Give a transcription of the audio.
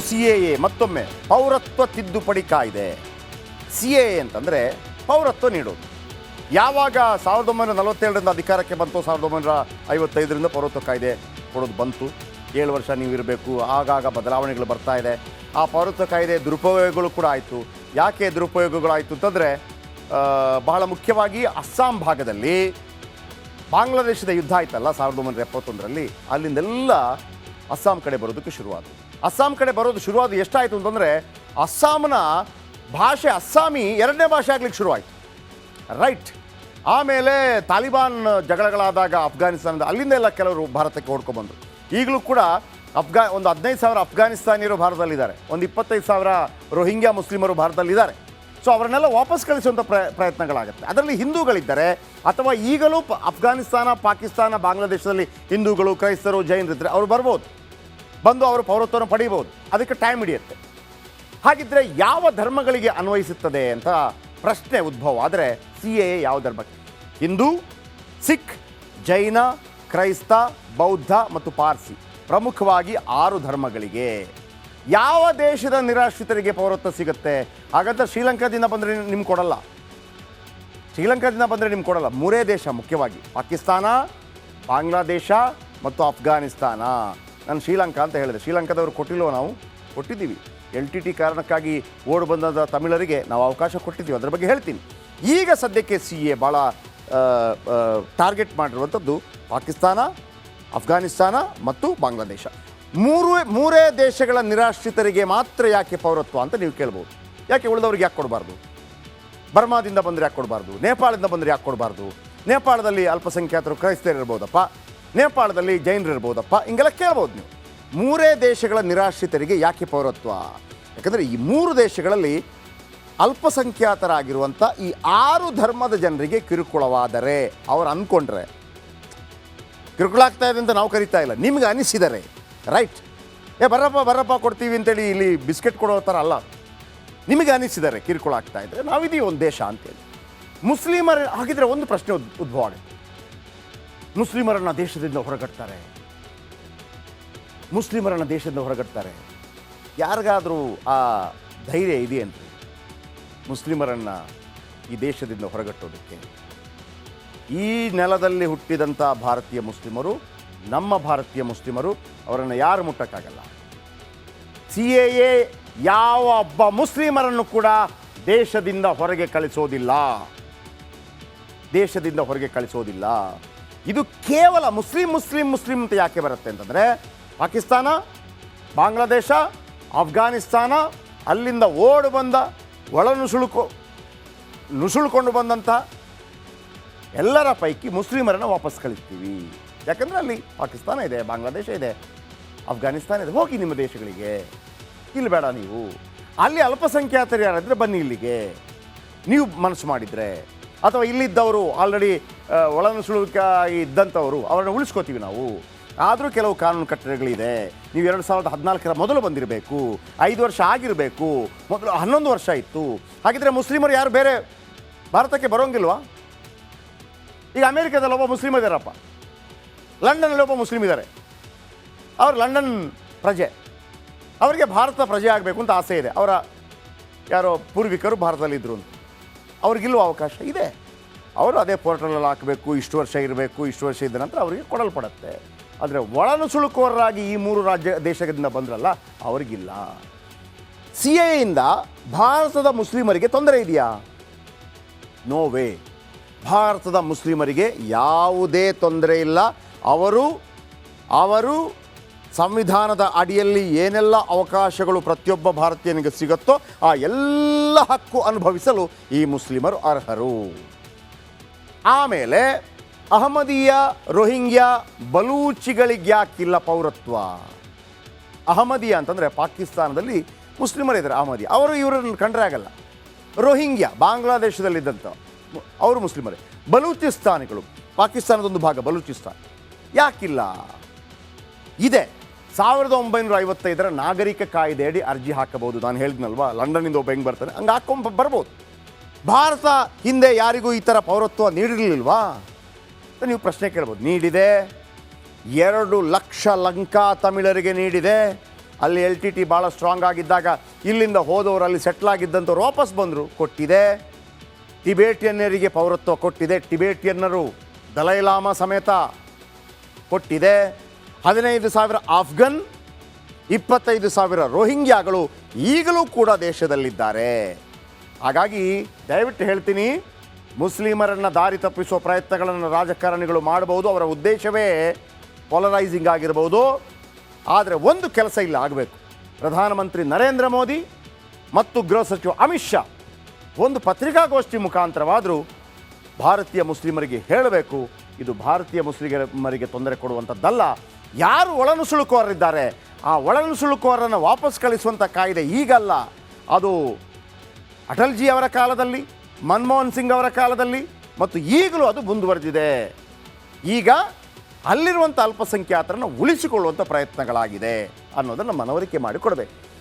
C A A ಮತ್ತೊಮ್ಮೆ ಪೌರತ್ವ ತಿದ್ದುಪಡಿ ಕಾಯ್ದೆ. ಸಿ ಎ ಎ ಅಂತಂದರೆ ಪೌರತ್ವ ನೀಡೋದು. ಯಾವಾಗ 1947ರಿಂದ ಅಧಿಕಾರಕ್ಕೆ ಬಂತು, 1955ರಿಂದ ಪೌರತ್ವ ಕಾಯ್ದೆ ಕೊಡೋದು ಬಂತು. 7 ವರ್ಷ ನೀವು ಇರಬೇಕು, ಆಗಾಗ ಬದಲಾವಣೆಗಳು ಬರ್ತಾ ಇದೆ. ಆ ಪೌರತ್ವ ಕಾಯ್ದೆ ದುರುಪಯೋಗಗಳು ಕೂಡ ಆಯಿತು. ಯಾಕೆ ದುರುಪಯೋಗಗಳಾಯಿತು ಅಂತಂದರೆ, ಬಹಳ ಮುಖ್ಯವಾಗಿ ಅಸ್ಸಾಂ ಭಾಗದಲ್ಲಿ ಬಾಂಗ್ಲಾದೇಶದ ಯುದ್ಧ ಆಯ್ತಲ್ಲ 1971ರಲ್ಲಿ, ಅಲ್ಲಿಂದೆಲ್ಲ ಅಸ್ಸಾಂ ಕಡೆ ಬರೋದಕ್ಕೆ ಶುರುವಾಯಿತು. ಅಸ್ಸಾಂ ಕಡೆ ಬರೋದು ಶುರುವಾದ ಎಷ್ಟಾಯಿತು ಅಂತಂದರೆ, ಅಸ್ಸಾಂನ ಭಾಷೆ ಅಸ್ಸಾಮಿ 2ನೇ ಭಾಷೆ ಆಗ್ಲಿಕ್ಕೆ ಶುರುವಾಯಿತು. ರೈಟ್. ಆಮೇಲೆ ತಾಲಿಬಾನ್ ಜಗಳಗಳಾದಾಗ ಅಫ್ಘಾನಿಸ್ತಾನದ ಅಲ್ಲಿಂದ ಎಲ್ಲ ಕೆಲವರು ಭಾರತಕ್ಕೆ ಓಡ್ಕೊಂಡ್ಬಂದರು. ಈಗಲೂ ಕೂಡ ಒಂದು 15,000 ಅಫ್ಘಾನಿಸ್ತಾನಿಯರು ಭಾರತದಲ್ಲಿದ್ದಾರೆ, ಒಂದು 25,000 ರೋಹಿಂಗ್ಯಾ ಮುಸ್ಲಿಮರು ಭಾರತದಲ್ಲಿದ್ದಾರೆ. ಸೊ ಅವರನ್ನೆಲ್ಲ ವಾಪಸ್ ಕಳಿಸುವಂಥ ಪ್ರಯತ್ನಗಳಾಗುತ್ತೆ. ಅದರಲ್ಲಿ ಹಿಂದೂಗಳಿದ್ದಾರೆ, ಅಥವಾ ಈಗಲೂ ಅಫ್ಘಾನಿಸ್ತಾನ, ಪಾಕಿಸ್ತಾನ, ಬಾಂಗ್ಲಾದೇಶದಲ್ಲಿ ಹಿಂದೂಗಳು, ಕ್ರೈಸ್ತರು, ಜೈನರಿದ್ದರೆ ಅವರು ಬರ್ಬೋದು, ಬಂದು ಅವರು ಪೌರತ್ವವನ್ನು ಪಡೀಬೋದು. ಅದಕ್ಕೆ ಟೈಮ್ ಹಿಡಿಯುತ್ತೆ. ಹಾಗಿದ್ದರೆ ಯಾವ ಧರ್ಮಗಳಿಗೆ ಅನ್ವಯಿಸುತ್ತದೆ ಅಂತ ಪ್ರಶ್ನೆ ಉದ್ಭವ ಆದರೆ, ಸಿ ಎ ಎ ಯಾವ ಧರ್ಮಕ್ಕೆ? ಹಿಂದೂ, ಸಿಖ್, ಜೈನ, ಕ್ರೈಸ್ತ, ಬೌದ್ಧ ಮತ್ತು ಪಾರ್ಸಿ, ಪ್ರಮುಖವಾಗಿ 6 ಧರ್ಮಗಳಿಗೆ. ಯಾವ ದೇಶದ ನಿರಾಶ್ರಿತರಿಗೆ ಪೌರತ್ವ ಸಿಗುತ್ತೆ? ಹಾಗಂತ ಶ್ರೀಲಂಕಾದಿಂದ ಬಂದರೆ ನಿಮ್ಗೆ ಕೊಡಲ್ಲ. ಶ್ರೀಲಂಕಾದಿಂದ ಬಂದರೆ ನಿಮ್ಗೆ ಕೊಡಲ್ಲ. 3 ದೇಶ ಮುಖ್ಯವಾಗಿ: ಪಾಕಿಸ್ತಾನ, ಬಾಂಗ್ಲಾದೇಶ ಮತ್ತು ಅಫ್ಘಾನಿಸ್ತಾನ. ನಾನು ಶ್ರೀಲಂಕಾ ಅಂತ ಹೇಳಿದೆ. ಶ್ರೀಲಂಕಾದವರು ಕೊಟ್ಟಿಲ್ವೋ? ನಾವು ಕೊಟ್ಟಿದ್ದೀವಿ. LTT ಕಾರಣಕ್ಕಾಗಿ ಓಡಿ ಬಂದ ತಮಿಳರಿಗೆ ನಾವು ಅವಕಾಶ ಕೊಟ್ಟಿದ್ದೀವಿ. ಅದರ ಬಗ್ಗೆ ಹೇಳ್ತೀನಿ. ಈಗ ಸದ್ಯಕ್ಕೆ ಸಿ ಎ ಭಾಳ ಟಾರ್ಗೆಟ್ ಮಾಡಿರುವಂಥದ್ದು ಪಾಕಿಸ್ತಾನ, ಅಫ್ಘಾನಿಸ್ತಾನ ಮತ್ತು ಬಾಂಗ್ಲಾದೇಶ. ಮೂರೇ ದೇಶಗಳ ನಿರಾಶ್ರಿತರಿಗೆ ಮಾತ್ರ ಯಾಕೆ ಪೌರತ್ವ ಅಂತ ನೀವು ಕೇಳ್ಬೋದು. ಯಾಕೆ ಉಳಿದವ್ರಿಗೆ ಯಾಕೆ ಕೊಡಬಾರ್ದು? ಬರ್ಮಾದಿಂದ ಬಂದರೆ ಯಾಕೆ ಕೊಡಬಾರ್ದು? ನೇಪಾಳದಿಂದ ಬಂದರೆ ಯಾಕೆ ಕೊಡಬಾರ್ದು? ನೇಪಾಳದಲ್ಲಿ ಅಲ್ಪಸಂಖ್ಯಾತರು ಕ್ರೈಸ್ತರು ಇರ್ಬೋದಪ್ಪ, ನೇಪಾಳದಲ್ಲಿ ಜೈನರು ಇರ್ಬೋದಪ್ಪ, ಹಿಂಗೆಲ್ಲ ಕೇಳ್ಬೋದು ನೀವು. 3 ದೇಶಗಳ ನಿರಾಶ್ರಿತರಿಗೆ ಯಾಕೆ ಪೌರತ್ವ? ಯಾಕಂದರೆ ಈ 3 ದೇಶಗಳಲ್ಲಿ ಅಲ್ಪಸಂಖ್ಯಾತರಾಗಿರುವಂಥ ಈ 6 ಧರ್ಮದ ಜನರಿಗೆ ಕಿರುಕುಳವಾದರೆ, ಅವ್ರು ಅಂದ್ಕೊಂಡ್ರೆ ಕಿರುಕುಳ ಆಗ್ತಾ ಇದೆ ಅಂತ ನಾವು ಕರಿತಾ ಇಲ್ಲ, ನಿಮ್ಗೆ ಅನಿಸಿದರೆ ರೈಟ್, ಬರಪ್ಪ ಕೊಡ್ತೀವಿ ಅಂತೇಳಿ ಇಲ್ಲಿ ಬಿಸ್ಕೆಟ್ ಕೊಡೋ ಥರ ಅಲ್ಲ. ನಿಮಗೆ ಅನಿಸಿದರೆ ಕಿರುಕುಳ ಆಗ್ತಾ ಇದ್ದರೆ ನಾವಿದೀವಿ ಒಂದು ದೇಶ ಅಂತೇಳಿ. ಮುಸ್ಲಿಮರ ಹಾಗಿದ್ರೆ ಒಂದು ಪ್ರಶ್ನೆ ಉದ್ಭವ ಆಗುತ್ತೆ. ಮುಸ್ಲಿಮರನ್ನು ದೇಶದಿಂದ ಹೊರಗಟ್ತಾರೆ. ಯಾರಿಗಾದರೂ ಆ ಧೈರ್ಯ ಇದೆಯೇನ್ರಿ ಮುಸ್ಲಿಮರನ್ನು ಈ ದೇಶದಿಂದ ಹೊರಗಟ್ಟೋದಕ್ಕೆ? ಈ ನೆಲದಲ್ಲಿ ಹುಟ್ಟಿದಂಥ ಭಾರತೀಯ ಮುಸ್ಲಿಮರು, ನಮ್ಮ ಭಾರತೀಯ ಮುಸ್ಲಿಮರು, ಅವರನ್ನು ಯಾರು ಮುಟ್ಟಕ್ಕಾಗಲ್ಲ. ಸಿ ಎ ಎ ಯಾವ ಒಬ್ಬ ಮುಸ್ಲಿಮರನ್ನು ಕೂಡ ದೇಶದಿಂದ ಹೊರಗೆ ಕಳಿಸೋದಿಲ್ಲ. ಇದು ಕೇವಲ ಮುಸ್ಲಿಂ ಅಂತ ಯಾಕೆ ಬರುತ್ತೆ ಅಂತಂದರೆ, ಪಾಕಿಸ್ತಾನ, ಬಾಂಗ್ಲಾದೇಶ, ಅಫ್ಘಾನಿಸ್ತಾನ, ಅಲ್ಲಿಂದ ಓಡಿ ಬಂದ ನುಸುಳ್ಕೊಂಡು ಬಂದಂಥ ಎಲ್ಲರ ಪೈಕಿ ಮುಸ್ಲಿಮರನ್ನು ವಾಪಸ್ ಕಳಿಸ್ತೀವಿ. ಯಾಕಂದರೆ ಅಲ್ಲಿ ಪಾಕಿಸ್ತಾನ ಇದೆ, ಬಾಂಗ್ಲಾದೇಶ ಇದೆ, ಅಫ್ಘಾನಿಸ್ತಾನ ಇದೆ. ಹೋಗಿ ನಿಮ್ಮ ದೇಶಗಳಿಗೆ, ಇಲ್ಲಿ ಬೇಡ ನೀವು. ಅಲ್ಲಿ ಅಲ್ಪಸಂಖ್ಯಾತರು ಯಾರಾದರೆ ಬನ್ನಿ ಇಲ್ಲಿಗೆ, ನೀವು ಮನಸ್ಸು ಮಾಡಿದರೆ. ಅಥವಾ ಇಲ್ಲಿದ್ದವರು ಆಲ್ರೆಡಿ ಒಳನುಸುಳುಕಾಗಿ ಇದ್ದಂಥವರು, ಅವರನ್ನು ಉಳಿಸ್ಕೋತೀವಿ ನಾವು. ಆದರೂ ಕೆಲವು ಕಾನೂನು ಕಟ್ಟಳೆಗಳಿದೆ. ನೀವು 2014ರ ಮೊದಲು ಬಂದಿರಬೇಕು, 5 ವರ್ಷ ಆಗಿರಬೇಕು, ಮೊದಲು 11 ವರ್ಷ ಇತ್ತು. ಹಾಗಿದ್ರೆ ಮುಸ್ಲಿಮರು ಯಾರು ಬೇರೆ ಭಾರತಕ್ಕೆ ಬರೋಂಗಿಲ್ವಾ? ಈಗ ಅಮೇರಿಕಾದಲ್ಲಿ ಒಬ್ಬ ಮುಸ್ಲಿಮ್ ಇದ್ದಾರಪ್ಪ, ಲಂಡನ್ನಲ್ಲಿ ಒಬ್ಬ ಮುಸ್ಲಿಮ್ ಇದ್ದಾರೆ, ಅವರು ಲಂಡನ್ ಪ್ರಜೆ, ಅವರಿಗೆ ಭಾರತ ಪ್ರಜೆ ಆಗಬೇಕು ಅಂತ ಆಸೆ ಇದೆ. ಅವರ ಯಾರೋ ಪೂರ್ವಿಕರು ಭಾರತದಲ್ಲಿದ್ದರು ಅಂತ, ಅವ್ರಿಗಿಲ್ಲೂ ಅವಕಾಶ ಇದೆ. ಅವರು ಅದೇ ಪೋರ್ಟಲಲ್ಲಿ ಹಾಕಬೇಕು, ಇಷ್ಟು ವರ್ಷ ಇರಬೇಕು, ಇಷ್ಟು ವರ್ಷ ಇದ್ದ ನಂತರ ಅವರಿಗೆ ಕೊಡಲ್ಪಡುತ್ತೆ. ಆದರೆ ಒಳನುಸುಳುಕೋರಾಗಿ ಈ 3 ದೇಶದಿಂದ ಬಂದ್ರಲ್ಲ, ಅವರಿಗಿಲ್ಲ. ಸಿ ಎ ಇಂದ ಭಾರತದ ಮುಸ್ಲಿಮರಿಗೆ ತೊಂದರೆ ಇದೆಯಾ? No way. ಭಾರತದ ಮುಸ್ಲಿಮರಿಗೆ ಯಾವುದೇ ತೊಂದರೆ ಇಲ್ಲ. ಅವರು ಸಂವಿಧಾನದ ಅಡಿಯಲ್ಲಿ ಏನೆಲ್ಲ ಅವಕಾಶಗಳು ಪ್ರತಿಯೊಬ್ಬ ಭಾರತೀಯನಿಗೆ ಸಿಗುತ್ತೋ ಆ ಎಲ್ಲ ಹಕ್ಕು ಅನುಭವಿಸಲು ಈ ಮುಸ್ಲಿಮರು ಅರ್ಹರು. ಆಮೇಲೆ ಅಹಮದಿಯ, ರೋಹಿಂಗ್ಯಾ, ಬಲೂಚಿಗಳಿಗೆ ಯಾಕಿಲ್ಲ ಪೌರತ್ವ? ಅಹಮದಿಯ ಅಂತಂದರೆ ಪಾಕಿಸ್ತಾನದಲ್ಲಿ ಮುಸ್ಲಿಮರಿದ್ದಾರೆ, ಅಹಮದಿ, ಅವರು ಇವರನ್ನು ಕಂಡ್ರೆ ಆಗಲ್ಲ. ರೋಹಿಂಗ್ಯಾ ಬಾಂಗ್ಲಾದೇಶದಲ್ಲಿದ್ದಂಥ ಅವರು ಮುಸ್ಲಿಮರೇ. ಬಲೂಚಿಸ್ತಾನಿಗಳು, ಪಾಕಿಸ್ತಾನದೊಂದು ಭಾಗ ಬಲೂಚಿಸ್ತಾನ್, ಯಾಕಿಲ್ಲ? ಇದೆ. 1955ರ ನಾಗರಿಕ ಕಾಯ್ದೆಯಡಿ ಅರ್ಜಿ ಹಾಕಬಹುದು. ನಾನು ಹೇಳಿದ್ನಲ್ವಾ, ಲಂಡನ್ನಿಂದ ಒಬ್ಬ ಹೆಂಗೆ ಬರ್ತಾನೆ ಹಂಗೆ ಹಾಕ್ಕೊಂಡು ಬರ್ಬೋದು. ಭಾರತ ಹಿಂದೆ ಯಾರಿಗೂ ಈ ಥರ ಪೌರತ್ವ ನೀಡಿರಲಿಲ್ವಾ ಅಂತ ನೀವು ಪ್ರಶ್ನೆ ಕೇಳ್ಬೋದು. ನೀಡಿದೆ. 2 ಲಕ್ಷ ಲಂಕಾ ತಮಿಳರಿಗೆ ನೀಡಿದೆ. ಅಲ್ಲಿ LTT ಭಾಳ ಸ್ಟ್ರಾಂಗ್ ಆಗಿದ್ದಾಗ ಇಲ್ಲಿಂದ ಹೋದವರು ಅಲ್ಲಿ ಸೆಟ್ಲ್ ಆಗಿದ್ದಂಥವ್ರು ವಾಪಸ್ ಬಂದರು, ಕೊಟ್ಟಿದೆ. ಟಿಬೇಟಿಯನ್ನರಿಗೆ ಪೌರತ್ವ ಕೊಟ್ಟಿದೆ, ಟಿಬೇಟಿಯನ್ನರು ದಲೈಲಾಮಾ ಸಮೇತ ಕೊಟ್ಟಿದೆ. 15,000 ಆಫ್ಘನ್, 25,000 ರೋಹಿಂಗ್ಯಾಗಳು ಈಗಲೂ ಕೂಡ ದೇಶದಲ್ಲಿದ್ದಾರೆ. ಹಾಗಾಗಿ ದಯವಿಟ್ಟು ಹೇಳ್ತೀನಿ, ಮುಸ್ಲಿಮರನ್ನು ದಾರಿ ತಪ್ಪಿಸುವ ಪ್ರಯತ್ನಗಳನ್ನು ರಾಜಕಾರಣಿಗಳು ಮಾಡಬಹುದು, ಅವರ ಉದ್ದೇಶವೇ ಪೊಲರೈಸಿಂಗ್ ಆಗಿರ್ಬೋದು. ಆದರೆ ಒಂದು ಕೆಲಸ ಇಲ್ಲ ಆಗಬೇಕು, ಪ್ರಧಾನಮಂತ್ರಿ ನರೇಂದ್ರ ಮೋದಿ ಮತ್ತು ಗೃಹ ಸಚಿವ ಅಮಿತ್ ಶಾ ಒಂದು ಪತ್ರಿಕಾಗೋಷ್ಠಿ ಮುಖಾಂತರವಾದರೂ ಭಾರತೀಯ ಮುಸ್ಲಿಮರಿಗೆ ಹೇಳಬೇಕು, ಇದು ಭಾರತೀಯ ಮುಸ್ಲಿಮರಿಗೆ ತೊಂದರೆ ಕೊಡುವಂಥದ್ದಲ್ಲ. ಯಾರು ಒಳನುಸುಳುಕೋರರಿದ್ದಾರೆ ಆ ಒಳನುಸುಳುಕೋರನ್ನು ವಾಪಸ್ ಕಳಿಸುವಂಥ ಕಾಯ್ದೆ ಈಗಲ್ಲ, ಅದು ಅಟಲ್ಜಿ ಅವರ ಕಾಲದಲ್ಲಿ, ಮನಮೋಹನ್ ಸಿಂಗ್ ಅವರ ಕಾಲದಲ್ಲಿ ಮತ್ತು ಈಗಲೂ ಅದು ಮುಂದುವರೆದಿದೆ. ಈಗ ಅಲ್ಲಿರುವಂಥ ಅಲ್ಪಸಂಖ್ಯಾತರನ್ನು ಉಳಿಸಿಕೊಳ್ಳುವಂಥ ಪ್ರಯತ್ನಗಳಾಗಿದೆ ಅನ್ನೋದನ್ನು ಮನವರಿಕೆ ಮಾಡಿಕೊಡಬೇಕು.